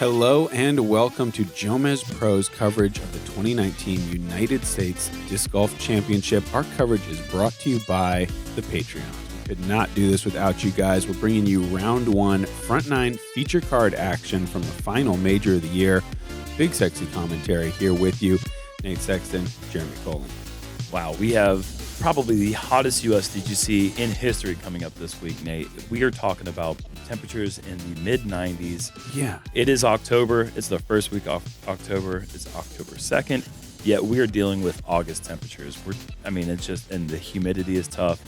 Hello and welcome to JomezPro's coverage of the 2019 United States Disc Golf Championship. Our coverage is brought to you by the Patreons. We could not do this without you guys. We're bringing you round one, front nine feature card action from the final major of the year. BigSexy Commentary here with you. Nate Sexton, Jeremy Koling. Wow, we have probably the hottest USDGC in history coming up this week, Nate. We are talking about temperatures in the mid-90s. Yeah. It is October. It's the first week of October. It's October 2nd. Yet we are dealing with August temperatures. It's just, and the humidity is tough.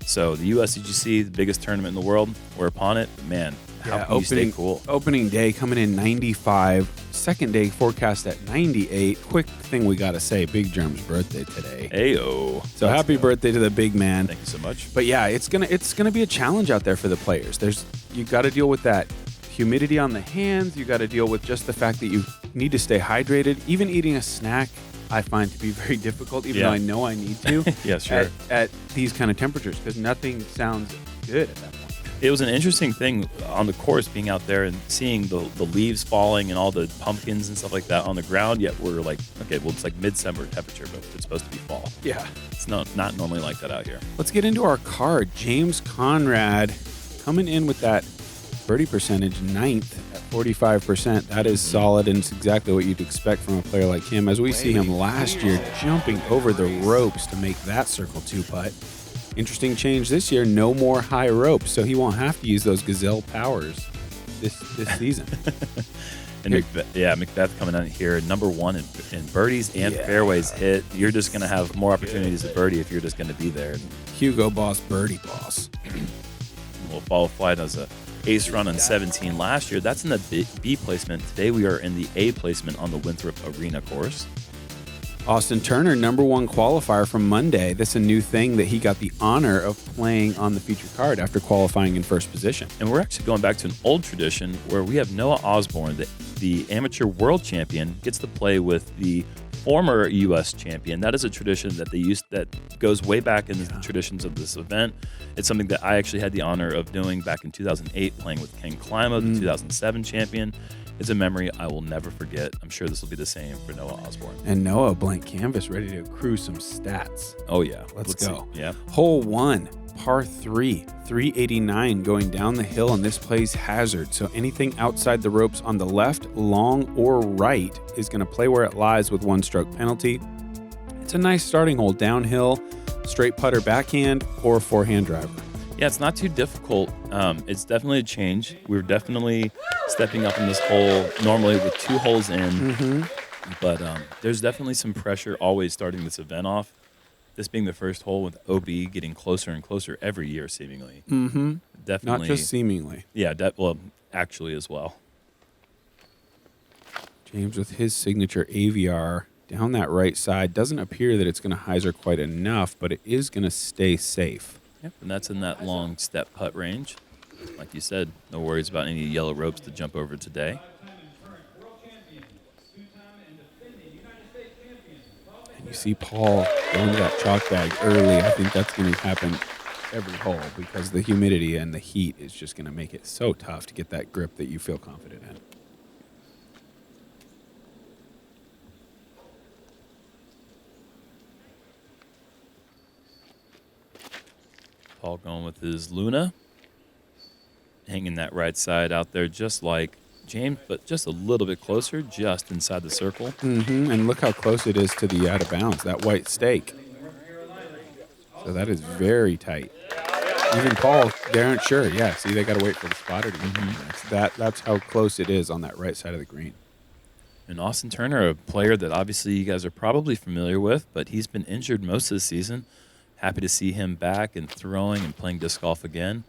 So the USDGC, the biggest tournament in the world, we're upon it. Man, how can you stay cool? Opening day coming in 95. Second day forecast at 98. Quick thing we got to say, Big Jerm's birthday today. Heyo. So happy birthday to the big man. Thank you so much. But yeah, it's gonna be a challenge out there for the players. You got to deal with that humidity on the hands. You got to deal with just the fact that you need to stay hydrated. Even eating a snack, I find to be very difficult, even though I know I need to. Yeah, sure. At these kind of temperatures, because nothing sounds good at that point. It was an interesting thing on the course, being out there and seeing the leaves falling and all the pumpkins and stuff like that on the ground. Yet we're like, okay, well, it's like mid-December temperature, but it's supposed to be fall. Yeah. It's not normally like that out here. Let's get into our card. James Conrad coming in with that birdie percentage, ninth at 45%. That is solid, and it's exactly what you'd expect from a player like him. As we see him last year jumping over the ropes to make that circle two putt. Interesting change this year, no more high ropes, so he won't have to use those gazelle powers this season. And McBeth coming out here, number one in birdies and fairways hit. You're just going to have more opportunities to birdie if you're just going to be there. Hugo Boss, birdie boss. We'll FollowFlight as a ace run on 17 last year. That's in the B placement. Today we are in the A placement on the Winthrop Arena course. Austin Turner, number one qualifier from Monday. That's a new thing that he got the honor of playing on the feature card after qualifying in first position. And we're actually going back to an old tradition where we have Noah Osborne, the amateur world champion, gets to play with the former U.S. champion. That is a tradition that they used that goes way back in the traditions of this event. It's something that I actually had the honor of doing back in 2008, playing with Ken Klima, the 2007 champion. It's a memory I will never forget. I'm sure this will be the same for Noah Osborne. And Noah, blank canvas, ready to accrue some stats. Oh, yeah. Let's go. See. Yeah. Hole 1, par 3, 389 going down the hill, and this plays hazard. So anything outside the ropes on the left, long, or right is going to play where it lies with one stroke penalty. It's a nice starting hole downhill, straight putter backhand, or forehand driver. Yeah, it's not too difficult. It's definitely a change. We're definitely stepping up in this hole normally with two holes in. But there's definitely some pressure always starting this event off. This being the first hole with OB getting closer and closer every year, seemingly. Definitely. Not just seemingly. Yeah, actually as well. James with his signature AVR down that right side. Doesn't appear that it's going to hyzer quite enough, but it is going to stay safe. Yep, and that's in that long step putt range. Like you said, no worries about any yellow ropes to jump over today. And you see Paul going to that chalk bag early. I think that's going to happen every hole because the humidity and the heat is just going to make it so tough to get that grip that you feel confident in. Paul going with his Luna. Hanging that right side out there just like James, but just a little bit closer, just inside the circle. And look how close it is to the out of bounds, that white stake. So that is very tight. Even Paul, they aren't sure. Yeah, see, they got to wait for the spotter to get That's how close it is on that right side of the green. And Austin Turner, a player that obviously you guys are probably familiar with, but he's been injured most of the season. Happy to see him back and throwing and playing disc golf again.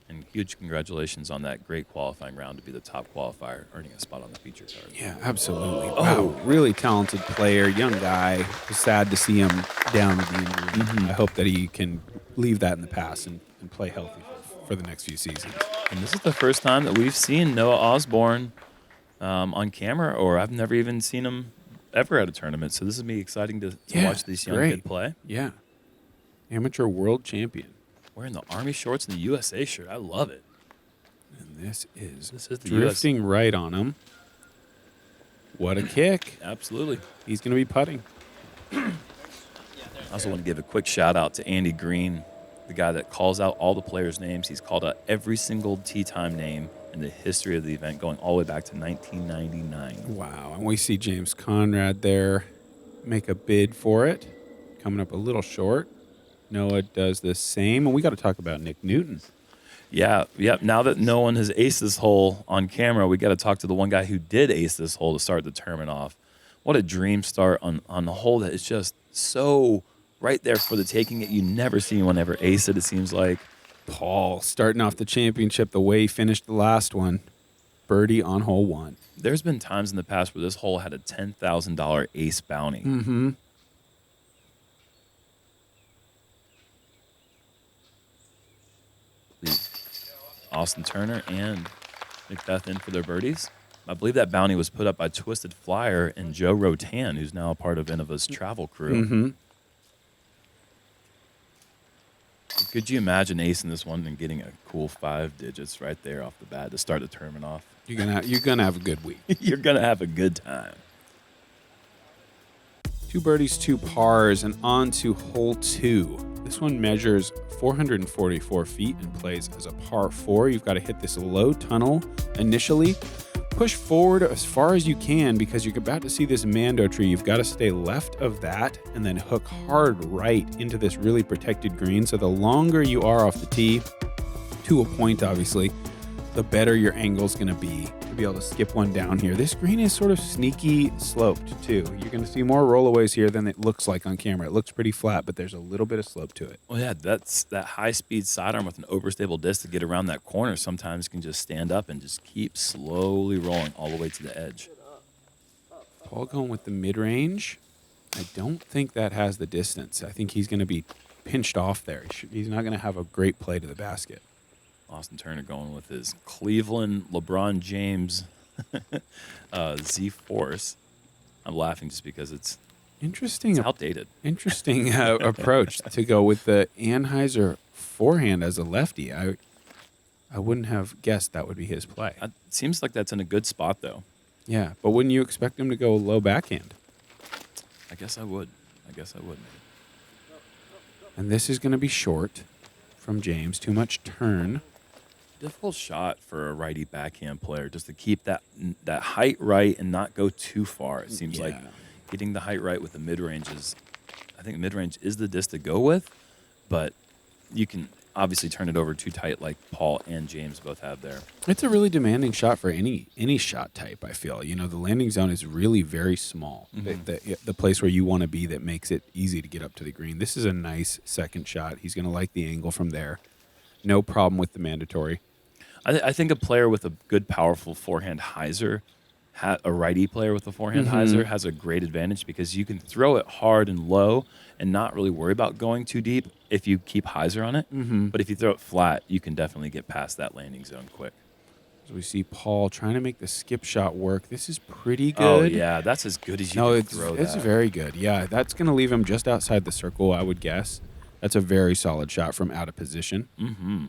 And huge congratulations on that great qualifying round to be the top qualifier, earning a spot on the feature card. Yeah, absolutely. Wow, really talented player, young guy. Sad to see him down with the injury. I hope that he can leave that in the past and play healthy for the next few seasons. And this is the first time that we've seen Noah Osborne on camera, or I've never even seen him ever at a tournament. So this is me exciting to watch this young kid play. Yeah. Amateur world champion. Wearing the Army shorts and the USA shirt. I love it. And this is the drifting right on him. What a kick. Absolutely. He's going to be putting. I also want to give a quick shout out to Andy Green, the guy that calls out all the players' names. He's called out every single tee time name in the history of the event, going all the way back to 1999. Wow. And we see James Conrad there make a bid for it. Coming up a little short. Noah does the same. And we got to talk about Nick Newton. Yeah. Now that no one has aced this hole on camera, we got to talk to the one guy who did ace this hole to start the tournament off. What a dream start on the hole that is just so right there for the taking. You never see anyone ever ace it, it seems like. Paul starting off the championship the way he finished the last one. Birdie on hole 1. There's been times in the past where this hole had a $10,000 ace bounty. Mm-hmm. Austin Turner and McBeth in for their birdies. I believe that bounty was put up by Twisted Flyer and Joe Rotan, who's now a part of Innova's travel crew. Mm-hmm. Could you imagine acing this one and getting a cool 5 digits right there off the bat to start the tournament off? You're gonna have a good week. You're going to have a good time. 2 birdies, 2 pars, and on to hole 2. This one measures 444 feet and plays as a par 4. You've got to hit this low tunnel initially. Push forward as far as you can because you're about to see this Mando tree. You've got to stay left of that and then hook hard right into this really protected green. So the longer you are off the tee, to a point obviously, the better your angle's going to be able to skip one down here. This green is sort of sneaky sloped too. You're going to see more rollaways here than it looks like on camera. It looks pretty flat, but there's a little bit of slope to it. Well, yeah, that's that high-speed sidearm with an overstable disc to get around that corner sometimes can just stand up and just keep slowly rolling all the way to the edge. Paul going with the mid-range. I don't think that has the distance. I think he's going to be pinched off there. He's not going to have a great play to the basket. Austin Turner going with his Cleveland LeBron James Z-Force. I'm laughing just because it's outdated. Interesting approach to go with the Anheuser forehand as a lefty. I wouldn't have guessed that would be his play. It seems like that's in a good spot, though. Yeah, but wouldn't you expect him to go low backhand? I guess I would. And this is going to be short from James. Too much turn. Difficult shot for a righty backhand player just to keep that height right and not go too far. It seems like getting the height right with the mid-range I think mid-range is the disc to go with, but you can obviously turn it over too tight like Paul and James both have there. It's a really demanding shot for any shot type, I feel. You know, the landing zone is really very small. Mm-hmm. The place where you want to be that makes it easy to get up to the green. This is a nice second shot. He's going to like the angle from there. No problem with the mandatory. I think a player with a good, powerful forehand hyzer, a righty player with a forehand hyzer has a great advantage because you can throw it hard and low and not really worry about going too deep if you keep hyzer on it. Mm-hmm. But if you throw it flat, you can definitely get past that landing zone quick. So we see Paul trying to make the skip shot work. This is pretty good. Oh, yeah. That's as good as you can throw that. It's very good. Yeah, that's going to leave him just outside the circle, I would guess. That's a very solid shot from out of position. Mm-hmm.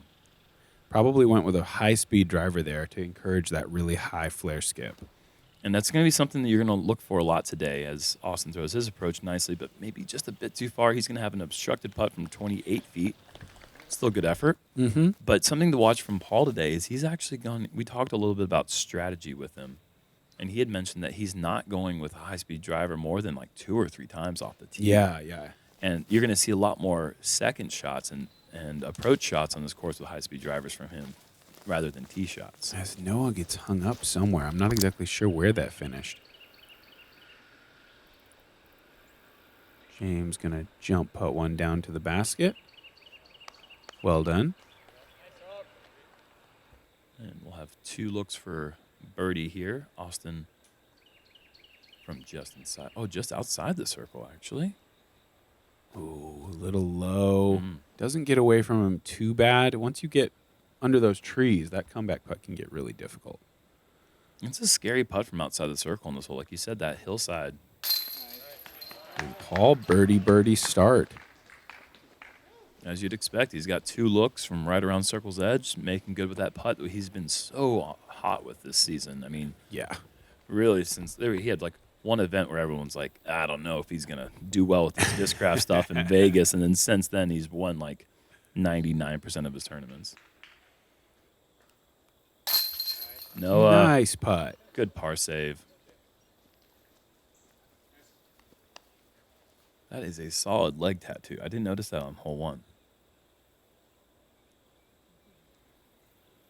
Probably went with a high-speed driver there to encourage that really high flare skip. And that's going to be something that you're going to look for a lot today as Austin throws his approach nicely, but maybe just a bit too far. He's going to have an obstructed putt from 28 feet. Still good effort. Mm-hmm. But something to watch from Paul today is he's actually gone. We talked a little bit about strategy with him, and he had mentioned that he's not going with a high-speed driver more than like 2 or 3 times off the tee. Yeah. And you're going to see a lot more second shots and approach shots on this course with high-speed drivers from him rather than tee shots. As Noah gets hung up somewhere. I'm not exactly sure where that finished. James going to jump putt one down to the basket. Well done. And we'll have 2 looks for birdie here. Austin from just inside. Oh, just outside the circle, actually. Ooh, a little low. Doesn't get away from him too bad. Once you get under those trees, that comeback putt can get really difficult. It's a scary putt from outside the circle in this hole. Like you said, that hillside. And Paul, birdie start. As you'd expect, he's got 2 looks from right around circle's edge, making good with that putt that he's been so hot with this season. I mean, yeah, Really, since he had like one event where everyone's like, I don't know if he's going to do well with this discraft stuff in Vegas. And then since then, he's won like 99% of his tournaments. Noah. Nice putt. Good par save. That is a solid leg tattoo. I didn't notice that on hole 1.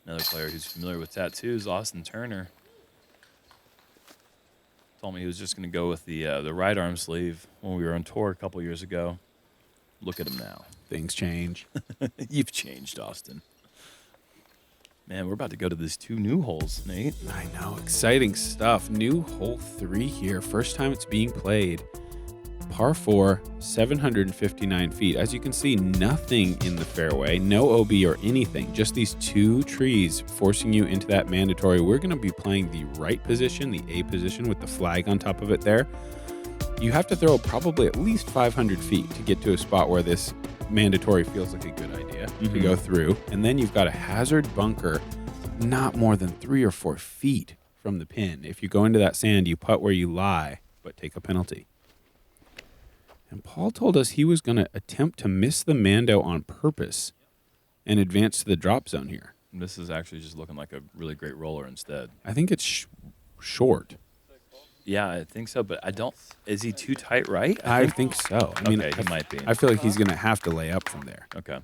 Another player who's familiar with tattoos, Austin Turner. Told me he was just going to go with the right arm sleeve when we were on tour a couple years ago. Look at him now. Things change. You've changed, Austin. Man, we're about to go to these 2 new holes, Nate. I know. Exciting stuff. New hole 3 here. First time it's being played. Par 4, 759 feet. As you can see, nothing in the fairway, no OB or anything, just these 2 trees forcing you into that mandatory. We're going to be playing the right position, the A position with the flag on top of it there. You have to throw probably at least 500 feet to get to a spot where this mandatory feels like a good idea to go through. And then you've got a hazard bunker not more than 3 or 4 feet from the pin. If you go into that sand, you putt where you lie, but take a penalty. And Paul told us he was going to attempt to miss the Mando on purpose and advance to the drop zone here. This is actually just looking like a really great roller instead. I think it's short. Yeah, I think so, but I don't. Is he too tight right? I think so. I mean, okay, he might be. I feel like he's going to have to lay up from there. Okay.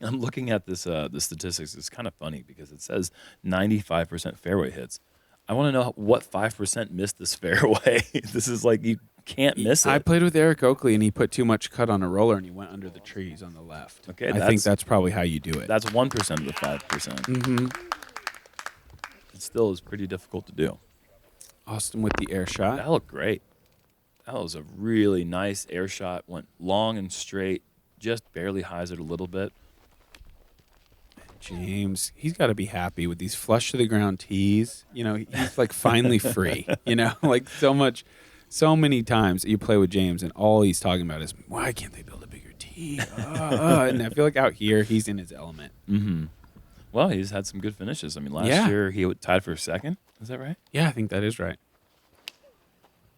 I'm looking at this the statistics. It's kind of funny because it says 95% fairway hits. I want to know what 5% missed this fairway. This is like you can't miss it. I played with Eric Oakley, and he put too much cut on a roller, and he went under the trees on the left. Okay, I think that's probably how you do it. That's 1% of the 5%. Mm-hmm. It still is pretty difficult to do. Austin with the air shot. That looked great. That was a really nice air shot. Went long and straight, just barely hyzered a little bit. James, he's got to be happy with these flush to the ground tees. You know, he's like finally free. You know, like so many times you play with James, and all he's talking about is why can't they build a bigger tee? And I feel like out here he's in his element. Mm-hmm. Well, he's had some good finishes. I mean, last year he tied for second. Is that right? Yeah, I think that is right.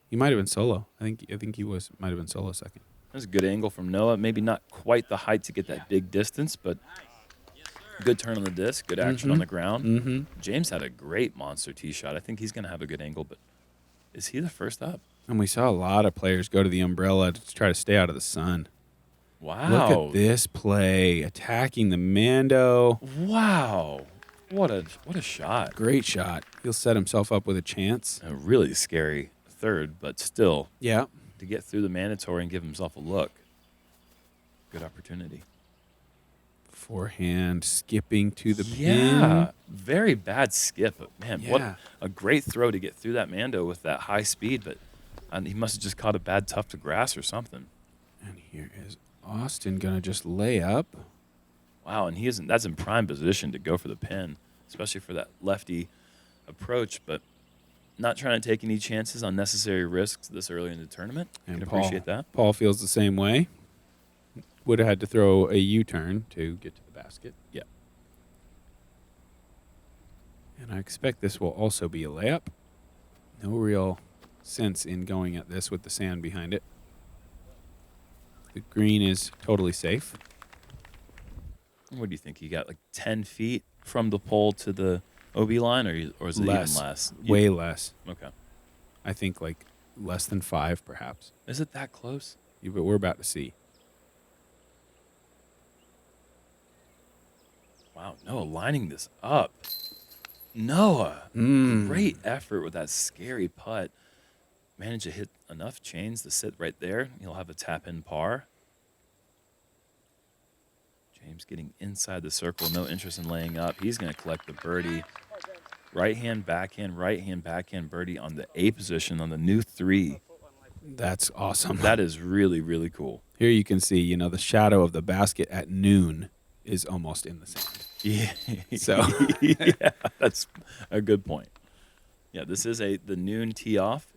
He might have been solo. I think he might have been solo second. That's a good angle from Noah. Maybe not quite the height to get that big distance, but good turn on the disc, good action on the ground. Mm-hmm. James had a great monster tee shot. I think he's going to have a good angle, but is he the first up? And we saw a lot of players go to the umbrella to try to stay out of the sun. Wow. Look at this play, attacking the Mando. Wow. What a shot. Great shot. He'll set himself up with a chance. A really scary third, but still. Yeah. To get through the mandatory and give himself a look. Good opportunity. Forehand, skipping to the Yeah. pin. Very bad skip. But man, what a great throw to get through that Mando with that high speed, but he must have just caught a bad tuft of grass or something. And here is Austin going to just lay up. Wow, and that's in prime position to go for the pin, especially for that lefty approach, but not trying to take any chances, unnecessary risks this early in the tournament. And Can appreciate that. Paul feels the same way. Would have had to throw a U-turn to get to the basket. Yeah. And I expect this will also be a layup. No real sense in going at this with the sand behind it. The green is totally safe. What do you think? You got like 10 feet from the pole to the OB line, or is it even less? Way less. Okay. I think like less than 5, perhaps. Is it that close? Yeah, but we're about to see. Wow, Noah lining this up. Noah, great effort with that scary putt. Managed to hit enough chains to sit right there. He'll have a tap-in par. James getting inside the circle, no interest in laying up. He's going to collect the birdie. Right-hand, backhand birdie on the A position on the new 3. That's awesome. That is really, really cool. Here you can see, the shadow of the basket at noon is almost in the sand. Yeah. So yeah, that's a good point. Yeah, this is the noon tee off.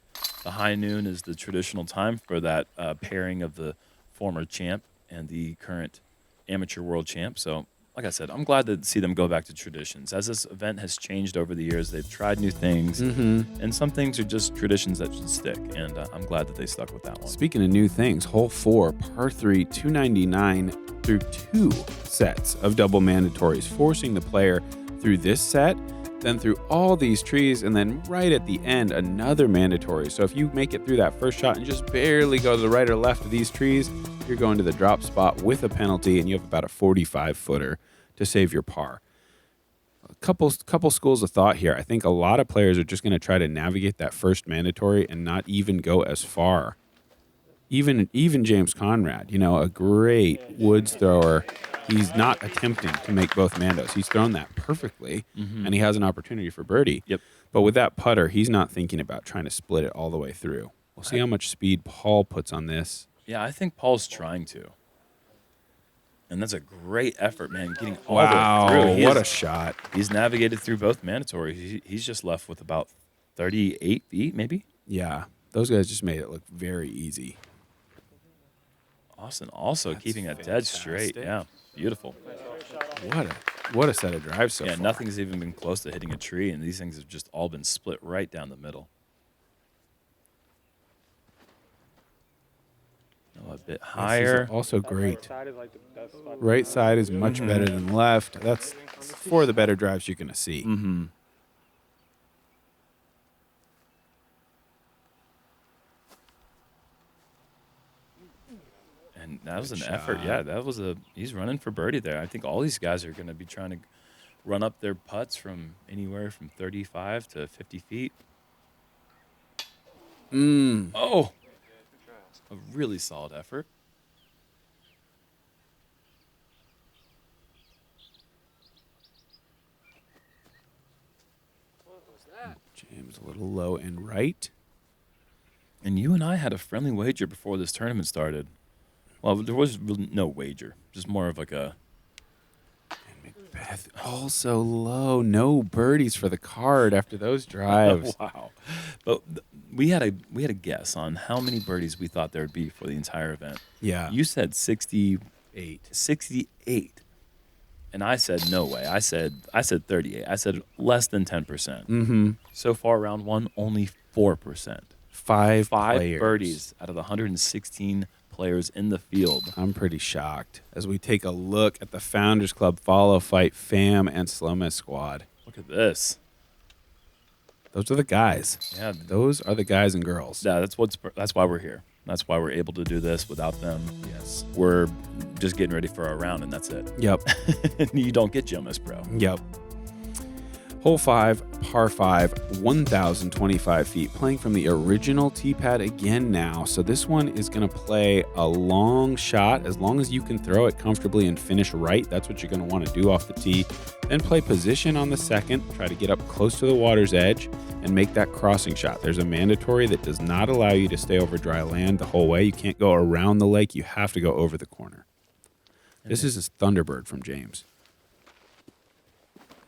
The high noon is the traditional time for that pairing of the former champ and the current amateur world champ. So like I said, I'm glad to see them go back to traditions. As this event has changed over the years, they've tried new things, and some things are just traditions that should stick. And I'm glad that they stuck with that one. Speaking of new things, hole 4, par 3, 299 through 2 sets of double mandatories, forcing the player through this set, then through all these trees, and then right at the end, another mandatory. So if you make it through that first shot and just barely go to the right or left of these trees, you're going to the drop spot with a penalty, and you have about a 45-footer to save your par. A couple schools of thought here. I think a lot of players are just going to try to navigate that first mandatory and not even go as far. Even James Conrad, a great woods thrower, he's not attempting to make both mandos. He's thrown that perfectly, and he has an opportunity for birdie. Yep. But with that putter, he's not thinking about trying to split it all the way through. We'll see how much speed Paul puts on this. Yeah, I think Paul's trying to. And that's a great effort, man, getting all Wow, the way through. what a shot. He's navigated through both mandatories. He's just left with about 38 feet, maybe? Yeah, those guys just made it look very easy. Austin also That's keeping it dead straight. fantastic. Yeah, beautiful. What a set of drives so Yeah, far. nothing's even been close to hitting a tree, and these things have just all been split right down the middle. A bit higher. This is also great. Right side is much better than left. That's 4 of the better drives you're going to see. And that was Good an effort. shot. Yeah, he's running for birdie there. I think all these guys are going to be trying to run up their putts from anywhere from 35 to 50 feet. Oh, a really solid effort. James a little low and right. And you and I had a friendly wager before this tournament started. Well, there was really no wager, just more of like a. And McBeth also low. No birdies for the card after those drives. Wow. But we had a guess on how many birdies we thought there would be for the entire event. Yeah. You said 68. 68. And I said no way. I said 38. I said less than 10%. So far, round 1, only 4%. Five Five players. birdies out of the 116 players in the field. I'm pretty shocked as we take a look at the Founders Club, FollowFlight, Fam, and SloMez squad. Look at this. Those are the guys. Yeah, Those are the guys and girls. yeah. That's why we're here. That's why we're able to do this. Without them, Yes. we're just getting ready for our round, and that's it. Yep. You don't get JomezPro. Yep. Hole 5, par 5, 1,025 feet. Playing from the original tee pad again now. So this one is going to play a long shot. As long as you can throw it comfortably and finish right, that's what you're going to want to do off the tee. Then play position on the second. Try to get up close to the water's edge and make that crossing shot. There's a mandatory that does not allow you to stay over dry land the whole way. You can't go around the lake. You have to go over the corner. This is a Thunderbird from James.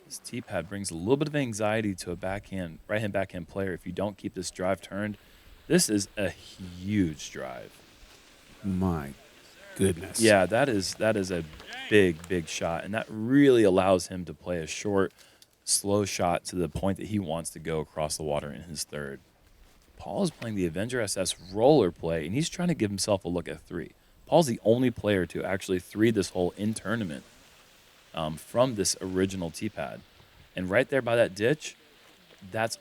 This tee pad brings a little bit of anxiety to a right-hand backhand player if you don't keep this drive turned. This is a huge drive. My goodness. Yeah, that is a big shot, and that really allows him to play a short, slow shot to the point that he wants to go across the water in his third. Paul is playing the Avenger SS roller play, and he's trying to give himself a look at 3. Paul's the only player to actually 3 this hole in tournament from this original tee pad. And right there by that ditch, that's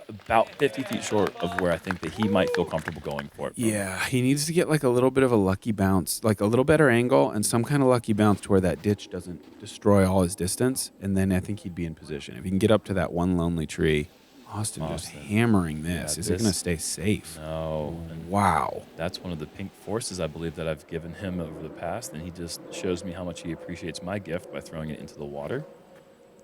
about 50 feet short of where I think that he might feel comfortable going for it. Yeah, he needs to get like a little bit of a lucky bounce, like a little better angle and some kind of lucky bounce to where that ditch doesn't destroy all his distance. And then I think he'd be in position. If he can get up to that one lonely tree, Austin just hammering this. Yeah, Is it going to stay safe? No. And Wow. that's one of the pink forces, I believe, that I've given him over the past. And he just shows me how much he appreciates my gift by throwing it into the water.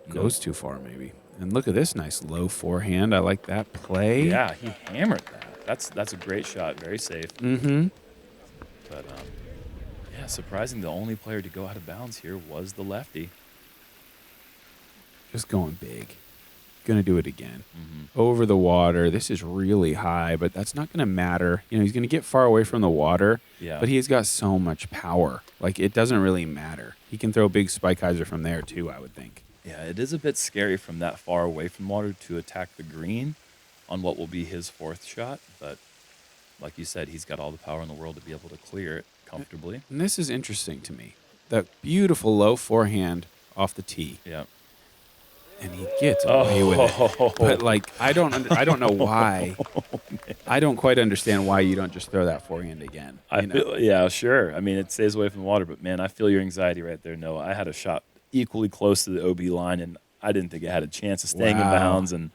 Goes too far, maybe. And look at this nice low forehand. I like that play. Yeah, he hammered that. That's a great shot. Very safe. Mm-hmm. But, yeah, surprising the only player to go out of bounds here was the lefty. Just going big. going to do it again. Over the water. This is really high, but that's not going to matter. You know, he's going to get far away from the water, but he's got so much power. Like, it doesn't really matter. He can throw big spike hyzer from there, too, I would think. Yeah, it is a bit scary from that far away from water to attack the green on what will be his fourth shot. But like you said, he's got all the power in the world to be able to clear it comfortably. And this is interesting to me. That beautiful low forehand off the tee. Yeah. And he gets away with it. But, like, I don't know why. I don't quite understand why you don't just throw that forehand again. Yeah, sure. I mean, it stays away from the water. But, man, I feel your anxiety right there, Noah. I had a shot equally close to the OB line, and I didn't think it had a chance of staying in bounds. And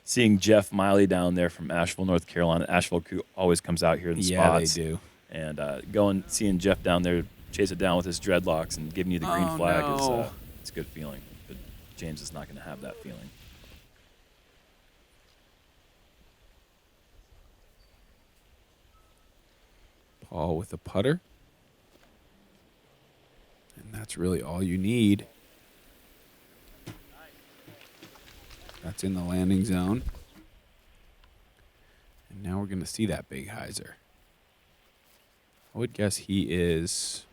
seeing Jeff Miley down there from Asheville, North Carolina. Asheville crew always comes out here in the spots. Yeah, they do. And seeing Jeff down there chase it down with his dreadlocks and giving you the green flag is it's a good feeling. But James is not going to have that feeling. Paul with a putter. And that's really all you need. That's in the landing zone. And now we're going to see that big hyzer. I would guess he is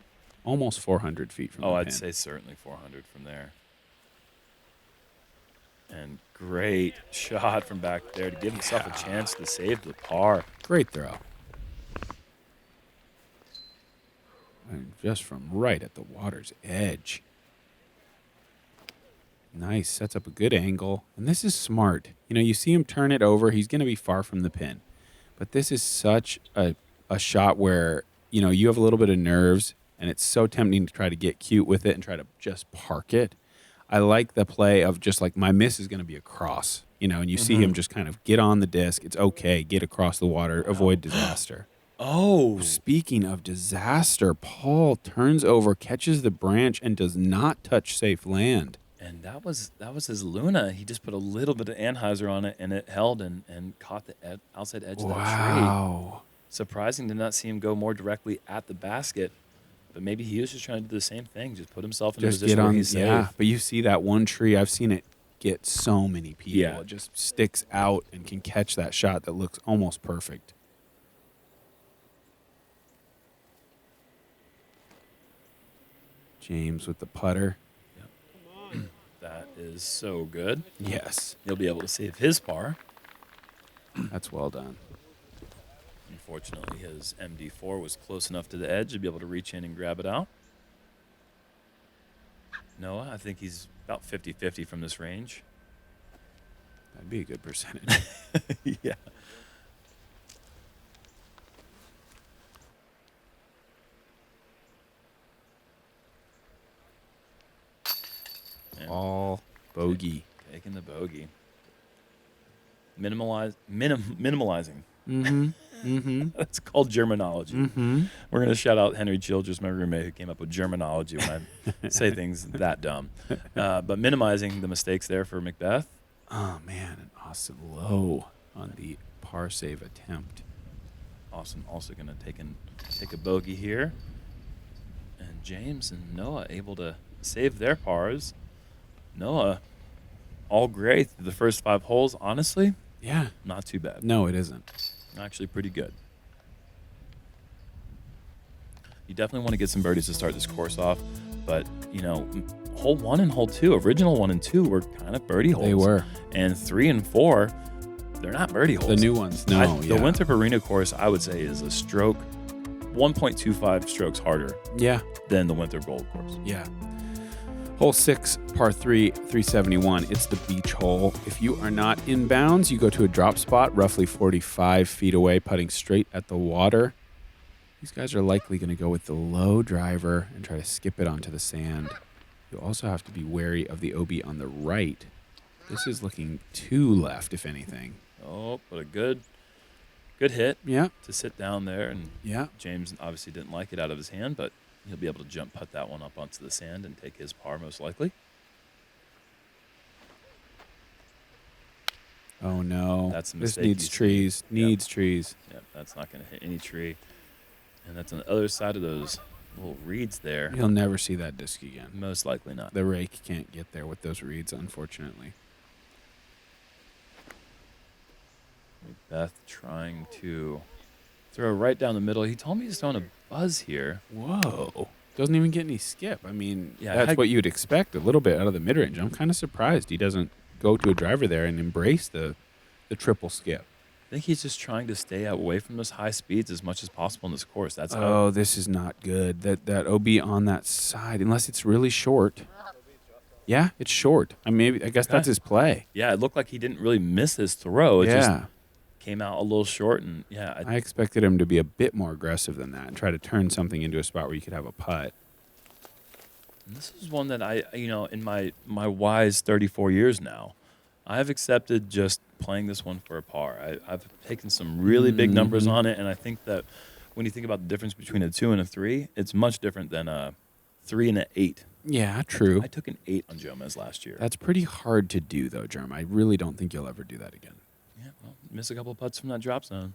almost 400 feet from the pin. I'd say certainly 400 from there. And great shot from back there to give himself a chance to save the par. Great throw. And just from right at the water's edge. Nice. Sets up a good angle. And this is smart. You know, you see him turn it over. He's going to be far from the pin. But this is such a shot where, you know, you have a little bit of nerves, and it's so tempting to try to get cute with it and try to just park it. I like the play of just like, my miss is going to be across, you know, and you see him just kind of get on the disc. It's okay. Get across the water. Avoid disaster. Oh. Speaking of disaster, Paul turns over, catches the branch, and does not touch safe land. And that was his Luna. He just put a little bit of anhyzer on it, and it held and caught the outside edge of that tree. Wow. Surprising to not see him go more directly at the basket. But maybe he was just trying to do the same thing, just put himself in a position where he's safe. Yeah, but you see that one tree, I've seen it get so many people. Yeah. It just sticks out and can catch that shot that looks almost perfect. James with the putter. Yep. That is so good. Yes. He'll be able to save his par. That's well done. Unfortunately, his MD4 was close enough to the edge to be able to reach in and grab it out. Noah, I think he's about 50-50 from this range. That'd be a good percentage. Yeah. All bogey. Taking the bogey. Minimalizing. That's called Germanology. We're going to shout out Henry Childress, my roommate, who came up with Germanology when I say things that dumb. But minimizing the mistakes there for McBeth. Oh, man. And Austin low on the par save attempt. Austin also going to take a bogey here. And James and Noah able to save their pars. Noah, all great through the first 5 holes. Honestly, yeah, not too bad. No, it isn't. Actually pretty good. You definitely want to get some birdies to start this course off, but, you know, hole 1 and hole 2, original 1 and 2 were kind of birdie holes. They were. And 3 and 4, they're not birdie holes. The new ones, no. The Winthrop Arena course, I would say, is a stroke, 1.25 strokes harder than the Winthrop Gold course. Yeah. Hole 6, par 3, 371. It's the beach hole. If you are not in bounds, you go to a drop spot roughly 45 feet away, putting straight at the water. These guys are likely going to go with the low driver and try to skip it onto the sand. You also have to be wary of the OB on the right. This is looking too left, if anything. Oh, but a good hit to sit down there. And James obviously didn't like it out of his hand, but he'll be able to jump putt that one up onto the sand and take his par most likely. Oh, no. That's a this mistake. Needs trees. Needs trees. Yep, that's not going to hit any tree. And that's on the other side of those little reeds there. You'll never see that disc again. Most likely not. The rake can't get there with those reeds, unfortunately. McBeth trying to throw right down the middle. He told me he's throwing a buzz here. Whoa. Doesn't even get any skip. I mean, Yeah, that's what you'd expect a little bit out of the mid-range. I'm kind of surprised he doesn't go to a driver there and embrace the triple skip. I think he's just trying to stay away from those high speeds as much as possible in this course. That's how. Oh, this is not good. That OB on that side, unless it's really short. Yeah, it's short. I guess that's his play. Yeah, it looked like he didn't really miss his throw. It Yeah. just came out a little short, and yeah. I expected him to be a bit more aggressive than that and try to turn something into a spot where you could have a putt. And this is one that in my wise 34 years now, I've accepted just playing this one for a par. I've taken some really big numbers on it, and I think that when you think about the difference between a 2 and a 3, it's much different than a 3 and an 8. Yeah, true. I took an 8 on Jomez last year. That's pretty hard to do, though, Jerm. I really don't think you'll ever do that again. Yeah, well, miss a couple of putts from that drop zone.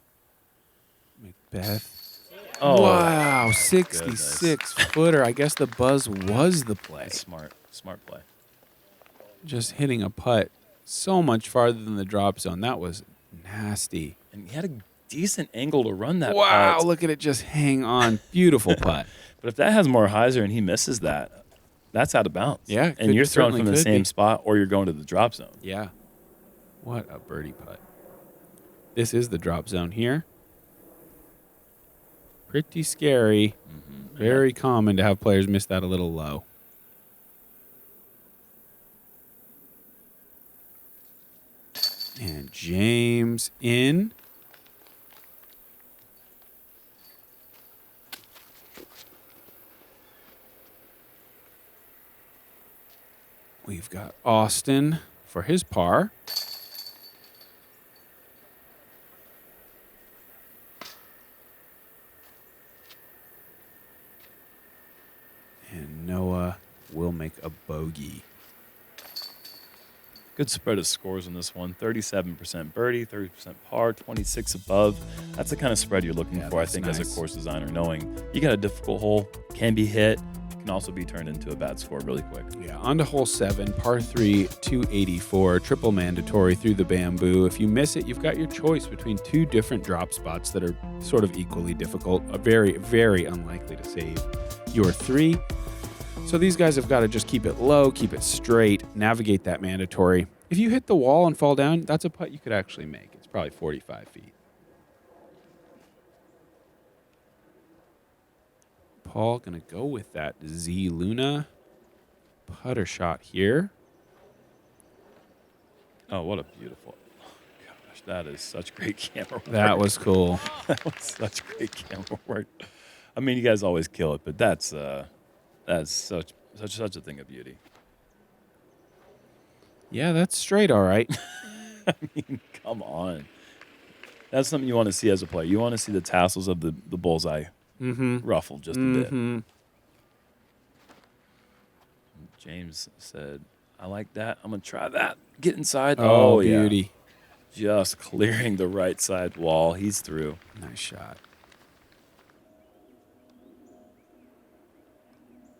McBeth. Oh, wow, 66-footer. I guess the buzz was the play. Smart play. Just hitting a putt so much farther than the drop zone. That was nasty. And he had a decent angle to run that Wow, putt. look at it just hang on. Beautiful putt. But if that has more hyzer and he misses that, that's out of bounds. Yeah, and you're throwing certainly from the could same be. spot or you're going to the drop zone. Yeah. What a birdie putt. This is the drop zone here. Pretty scary. Very common to have players miss that a little low. And James in. We've got Austin for his par. And Noah will make a bogey. Good spread of scores on this one. 37% birdie, 30% par, 26 above. That's the kind of spread you're looking for, I think, nice. as a course designer, knowing you got a difficult hole, can be hit, can also be turned into a bad score really quick. Yeah, on to hole 7, par 3, 284, triple mandatory through the bamboo. If you miss it, you've got your choice between 2 different drop spots that are sort of equally difficult, very, very unlikely to save your 3. So these guys have got to just keep it low, keep it straight, navigate that mandatory. If you hit the wall and fall down, that's a putt you could actually make. It's probably 45 feet. Paul going to go with that Z Luna putter shot here. Oh, what a beautiful. Gosh, that is such great camera work. That was cool. That was such great camera work. I mean, you guys always kill it, but that's such a thing of beauty. Yeah, that's straight all right. I mean, come on. That's something you want to see as a player. You want to see the tassels of the bullseye ruffle just a bit. James said, I like that. I'm going to try that. Get inside. Oh, beauty. Yeah. Just clearing the right side wall. He's through. Nice shot.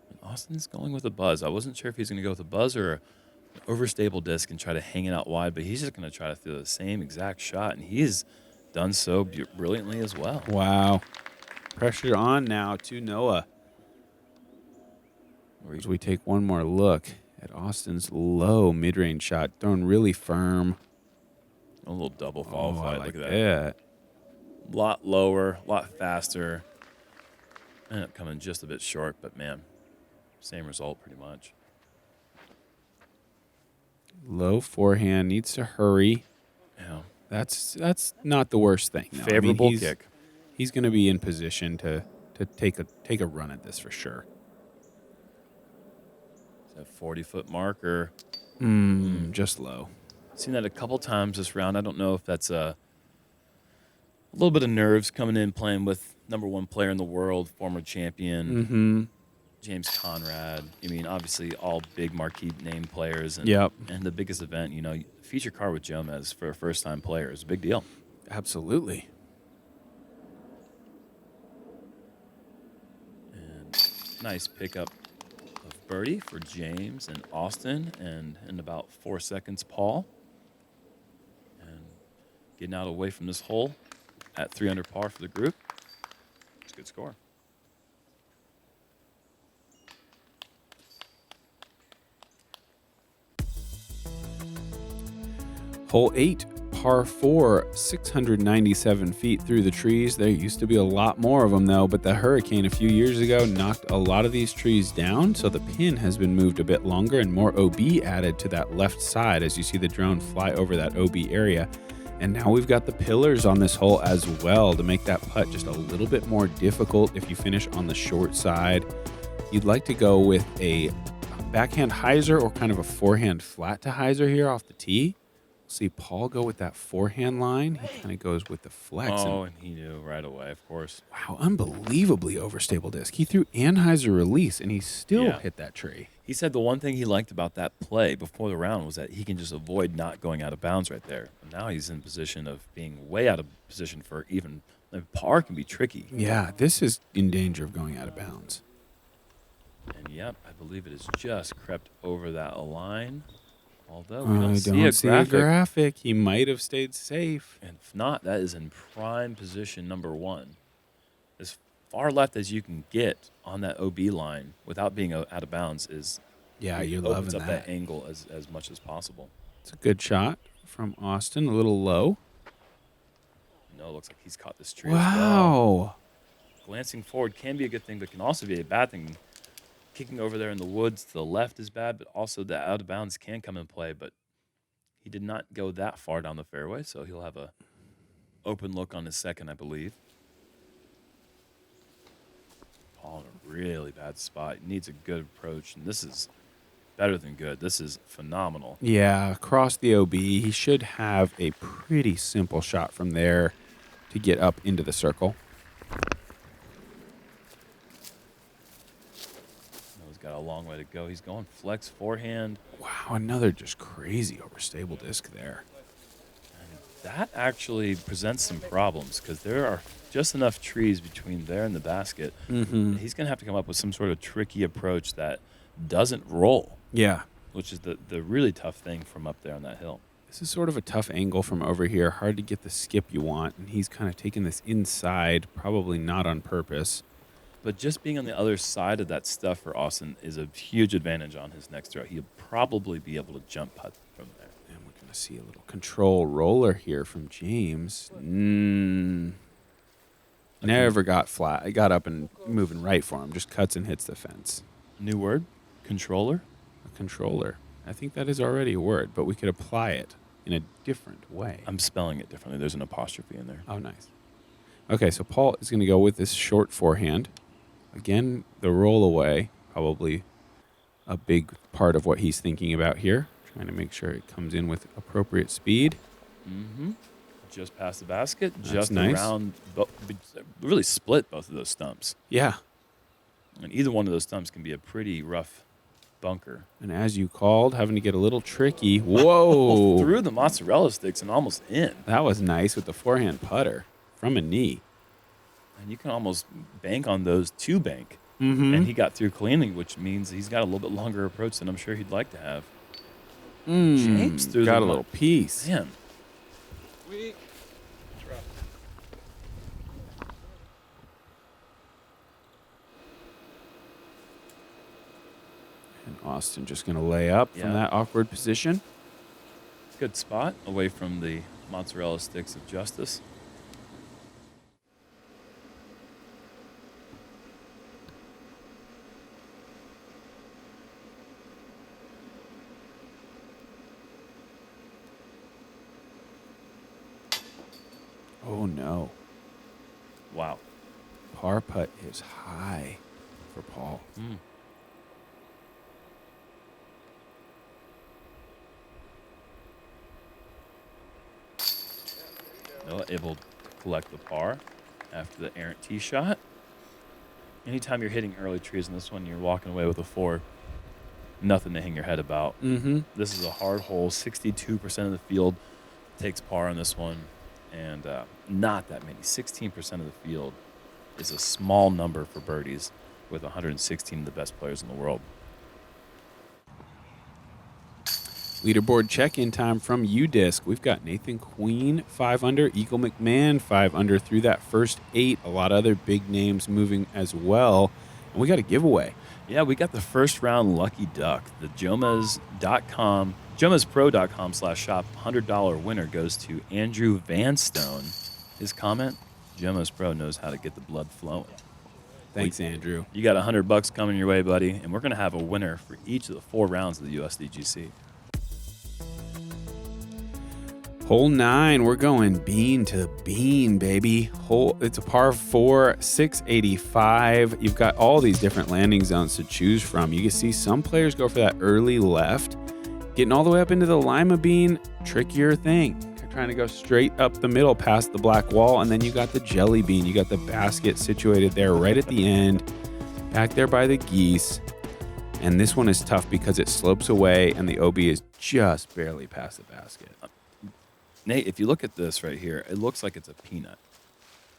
And Austin's going with a buzz. I wasn't sure if he's going to go with a buzz or an overstable disc and try to hang it out wide, but he's just going to try to throw the same exact shot, and he's done so brilliantly as well. Wow. Pressure on now to Noah. As we take one more look at Austin's low mid-range shot, thrown really firm. A little double follow flight. Like Look at that. A lot lower, a lot faster. Ended up coming just a bit short, but man, same result pretty much. Low forehand, needs to hurry. Yeah. That's not the worst thing. No. Favorable he's, kick. He's going to be in position to take a run at this for sure. That 40-foot marker. Just low. Seen that a couple times this round. I don't know if that's a little bit of nerves coming in playing with #1 player in the world, former champion, James Conrad. I mean, obviously all big marquee name players. And, and the biggest event, feature car with Jomez for a first-time player is a big deal. Absolutely. And nice pickup of birdie for James and Austin, and in about 4 seconds, Paul. And Getting out away from this hole at 3 under par for the group. It's a good score. Hole 8, par 4, 697 feet through the trees. There used to be a lot more of them, though, but the hurricane a few years ago knocked a lot of these trees down, so the pin has been moved a bit longer and more OB added to that left side as you see the drone fly over that OB area. And now we've got the pillars on this hole as well to make that putt just a little bit more difficult if you finish on the short side. You'd like to go with a backhand hyzer or kind of a forehand flat to hyzer here off the tee. See Paul go with that forehand line. He kind of goes with the flex. Oh, and he knew right away, of course. Wow, unbelievably overstable disc. He threw Anheuser release, and he still hit that tree. He said the one thing he liked about that play before the round was that he can just avoid not going out of bounds right there. And now he's in position of being way out of position for even par can be tricky. Yeah, this is in danger of going out of bounds. And yep, I believe it has just crept over that line. Although we don't see a graphic. He might have stayed safe. And if not, that is in prime position number 1. As far left as you can get on that OB line without being out of bounds is you're loving opens up that angle as much as possible. It's a good shot from Austin, a little low. No, it looks like he's caught this tree as well. Wow. Glancing forward can be a good thing, but can also be a bad thing. Kicking over there in the woods to the left is bad, but also the out of bounds can come in play. But he did not go that far down the fairway, so he'll have a open look on his second, I believe. Paul in a really bad spot. He needs a good approach, and this is better than good. This is phenomenal. Yeah, across the OB, he should have a pretty simple shot from there to get up into the circle. Got a long way to go. He's going flex forehand. Wow, another just crazy overstable disc there. And that actually presents some problems because there are just enough trees between there and the basket. Mm-hmm. He's going to have to come up with some sort of tricky approach that doesn't roll. Yeah. Which is the really tough thing from up there on that hill. This is sort of a tough angle from over here. Hard to get the skip you want. And he's kind of taking this inside, probably not on purpose. But just being on the other side of that stuff for Austin is a huge advantage on his next throw. He'll probably be able to jump putt from there. And we're going to see a little control roller here from James. Never got flat. It got up and moving right for him. Just cuts and hits the fence. New word? Controller? A controller. I think that is already a word, but we could apply it in a different way. I'm spelling it differently. There's an apostrophe in there. Oh, nice. Okay, so Paul is going to go with this short forehand. Again, the roll away, probably a big part of what he's thinking about here. Trying to make sure it comes in with appropriate speed. Mm-hmm. Just past the basket, That's just nice. around, really split both of those stumps. Yeah. And either one of those stumps can be a pretty rough bunker. And as you called, having to get a little tricky. Whoa. Through the mozzarella sticks and almost in. That was nice with the forehand putter from a knee. And you can almost bank on those to bank. Mm-hmm. And he got through cleanly, which means he's got a little bit longer approach than I'm sure he'd like to have. James through got the a little piece. Man. And Austin just going to lay up from that awkward position. Good spot away from the mozzarella sticks of justice. Oh, no. Wow. Par putt is high for Paul. Noah able to collect the par after the errant tee shot. Anytime you're hitting early trees in this one, you're walking away with a 4. Nothing to hang your head about. Mm-hmm. This is a hard hole. 62% of the field takes par on this one. And not that many. 16% of the field is a small number for birdies with 116 of the best players in the world. Leaderboard check-in time from UDisc. We've got Nathan Queen, 5 under. Eagle McMahon, 5 under through that first 8. A lot of other big names moving as well. And we got a giveaway. Yeah, we got the first round lucky duck. The Jomez.com, JomezPro.com/shop $100 winner goes to Andrew Vanstone. His comment, JomezPro knows how to get the blood flowing. Thanks, Andrew. You got $100 coming your way, buddy, and we're going to have a winner for each of the 4 rounds of the USDGC. Hole 9, we're going bean to bean, baby. It's a par 4, 685. You've got all these different landing zones to choose from. You can see some players go for that early left. Getting all the way up into the lima bean, trickier thing. You're trying to go straight up the middle past the black wall, and then you got the jelly bean. You got the basket situated there right at the end, back there by the geese. And this one is tough because it slopes away, and the OB is just barely past the basket. Nate, if you look at this right here, it looks like it's a peanut.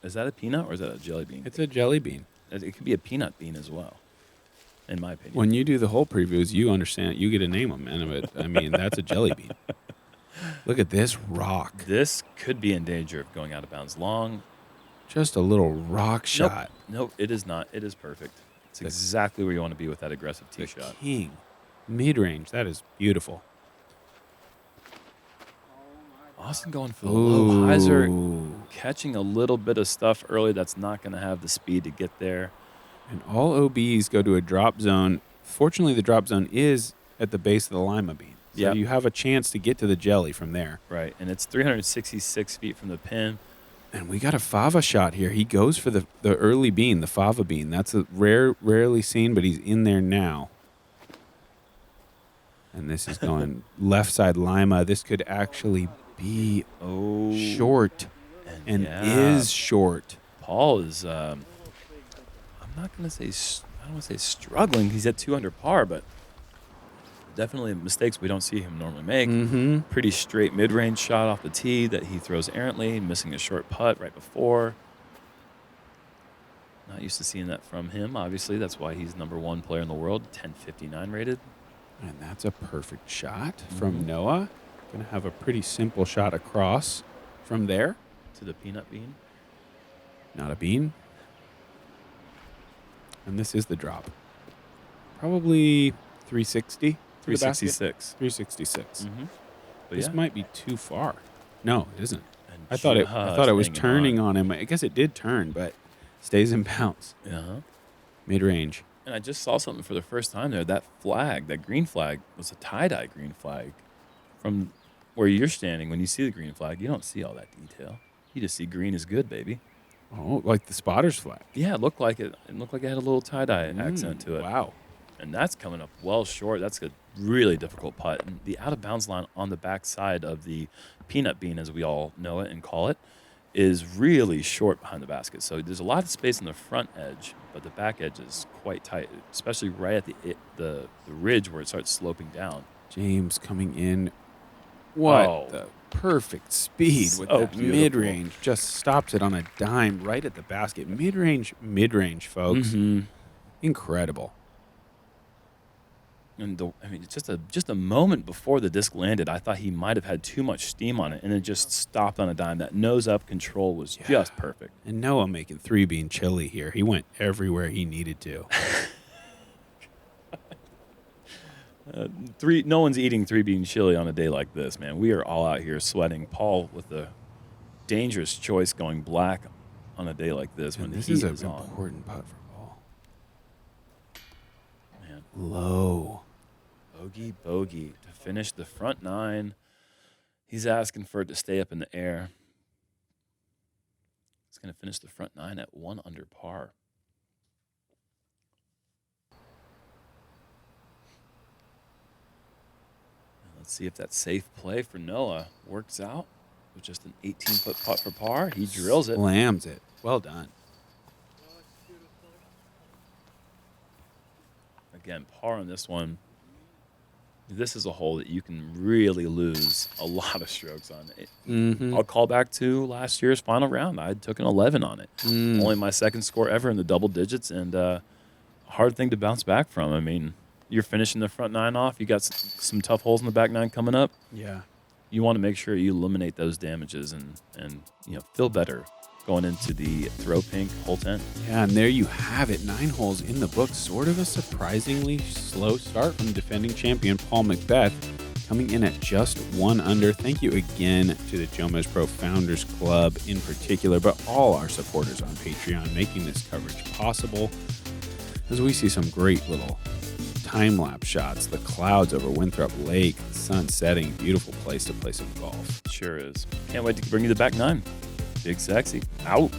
Is that a peanut or is that a jelly bean? It's a jelly bean. It could be a peanut bean as well, in my opinion. When you do the whole previews, you understand. You get to name them, man. But, I mean, that's a jelly bean. Look at this rock. This could be in danger of going out of bounds long. Just a little rock shot. Nope, it is not. It is perfect. It's exactly where you want to be with that aggressive tee shot. King. Mid-range. That is beautiful. Austin going for the low hyzer, catching a little bit of stuff early that's not going to have the speed to get there. And all OBs go to a drop zone. Fortunately, the drop zone is at the base of the lima bean. So you have a chance to get to the jelly from there. Right, and it's 366 feet from the pin. And we got a fava shot here. He goes for the early bean, the fava bean. That's a rarely seen, but he's in there now. And this is going left side lima. This could actually be short and is short. Paul is, I'm not going to say, I don't want to say struggling. He's at 2 under par, but definitely mistakes we don't see him normally make. Pretty straight mid-range shot off the tee that he throws errantly, missing a short putt right before. Not used to seeing that from him, obviously. That's why he's #1 player in the world, 1059 rated. And that's a perfect shot from Noah. Going to have a pretty simple shot across from there. To the peanut bean. Not a bean. And this is the drop. Probably 360. 366. 366. But this might be too far. No, it isn't. And I thought it was turning on him. I guess it did turn, but stays in bounds. Mid-range. And I just saw something for the first time there. That flag, that green flag, was a tie-dye green flag. From where you're standing, when you see the green flag, you don't see all that detail. You just see green is good, baby. Oh, like the spotter's flag. Yeah, it looked like it. It looked like it had a little tie-dye accent to it. Wow. And that's coming up well short. That's a really difficult putt. And the out-of-bounds line on the back side of the peanut bean, as we all know it and call it, is really short behind the basket. So there's a lot of space on the front edge, but the back edge is quite tight, especially right at the ridge where it starts sloping down. James coming in. What the perfect speed with that mid-range. Just stops it on a dime right at the basket. Mid-range, folks. Incredible. And just a moment before the disc landed, I thought he might have had too much steam on it, and it just stopped on a dime. That nose-up control was just perfect. And Noah making 3-bean chili here. He went everywhere he needed to. No one's eating 3-bean chili on a day like this, man. We are all out here sweating. Paul with the dangerous choice going black on a day like this when the heat is on. This is an important putt for Paul. Man. Low. Bogey to finish the front 9. He's asking for it to stay up in the air. He's going to finish the front 9 at 1 under par. Let's see if that safe play for Noah works out with just an 18-foot putt for par. He drills it. Slams it. Well done. Again, par on this one. This is a hole that you can really lose a lot of strokes on. I'll call back to last year's final round. I took an 11 on it. Only my second score ever in the double digits, and a hard thing to bounce back from. I mean, you're finishing the front 9 off. You got some tough holes in the back 9 coming up. Yeah. You want to make sure you eliminate those damages and feel better going into the throw pink hole 10. Yeah, and there you have it. 9 holes in the book. Sort of a surprisingly slow start from defending champion Paul McBeth, coming in at just 1 under. Thank you again to the JomezPro Founders Club in particular, but all our supporters on Patreon making this coverage possible. As we see some great little time-lapse shots, the clouds over Winthrop Lake, the sun setting, beautiful place to play some golf. Sure is. Can't wait to bring you the back 9. Big Sexy. Out.